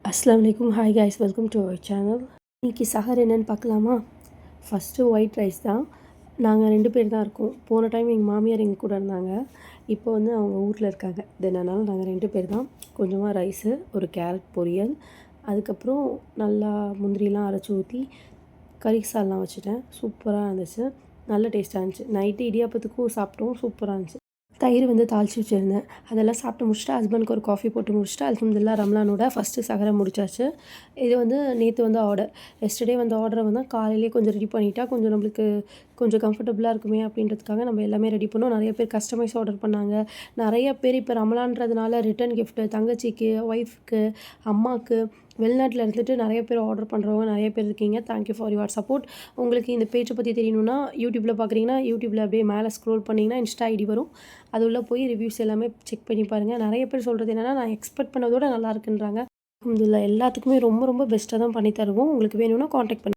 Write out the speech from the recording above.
அஸ்ஸலாமு அலைக்கும். Hi guys, welcome to our channel. இன்றைக்கி சஹர் என்னென்னு பார்க்கலாமா? ஃபஸ்ட்டு ஒயிட் ரைஸ் தான். நாங்கள் 2 பேர் தான் இருக்கோம். போன டைம் எங்கள் மாமியார் எங்கள் கூட இருந்தாங்க. இப்போ வந்து அவங்க ஊரில் இருக்காங்க. அதனால் நாங்கள் 2 பேர் தான். கொஞ்சமாக ரைஸு, ஒரு கேரட் பொரியல், அதுக்கப்புறம் நல்லா முந்திரிலாம் அரைச்சி ஊற்றி கறி சால்லாம் வச்சுட்டேன். சூப்பராக இருந்துச்சு, நல்ல டேஸ்ட்டாக இருந்துச்சு. நைட்டு இடியாப்பத்துக்கும் சாப்பிட்டோம், சூப்பராக இருந்துச்சு. தயிர் வந்து தாளித்து வச்சுருந்தேன். அதெல்லாம் சாப்பிட்டு முடிச்சுட்டு ஹஸ்பண்டுக்கு ஒரு காஃபி போட்டு முடிச்சுட்டு அல்ஹம்துலில்லாஹ் ரம்லானோட ஃபஸ்ட்டு சஹரை முடிச்சாச்சு. இது வந்து நேற்று வந்து ஆர்டர். எஸ்டர்டே வந்து ஆர்டரை வந்து காலையிலேயே கொஞ்சம் ரெடி பண்ணிட்டா கொஞ்சம் நம்மளுக்கு கொஞ்சம் கம்ஃபர்டபுளாக இருக்குமே அப்படின்றதுக்காக நம்ம எல்லாமே ரெடி பண்ணோம். நிறைய பேர் கஸ்டமைஸ் ஆர்டர் பண்ணாங்க. நிறைய பேர் இப்போ ரமலான்றதுனால ரிட்டன் கிஃப்ட்டு தங்கச்சிக்கு, ஒய்ஃப்க்கு, அம்மாவுக்கு, வெளிநாட்டில் இருந்துட்டு நிறைய பேர் ஆர்டர் பண்ணுறவங்க நிறைய பேர் இருக்கீங்க. Thank you for your support. உங்களுக்கு இந்த பேஜை பற்றி தெரியணுன்னா யூடியூப்பில் பார்க்குறீங்கன்னா யூடியூப்பில் அப்படியே மேலே ஸ்க்ரோல் பண்ணிங்கன்னா இன்ஸ்டா ஐடி வரும். அது உள்ளே போய் ரிவ்யூஸ் எல்லாமே செக் பண்ணி பாருங்கள். நிறைய பேர் சொல்கிறது என்னென்னா, நான் எக்ஸ்பெக்ட் பண்ணதோட நல்லா இருக்குன்றாங்க. அல்ஹம்துலில்லாஹ் எல்லாத்துக்குமே ரொம்ப ரொம்ப பெஸ்ட்டாக தான் பண்ணி தருவோம். உங்களுக்கு வேணும்னா காண்டாக்ட் பண்ணுங்கள்.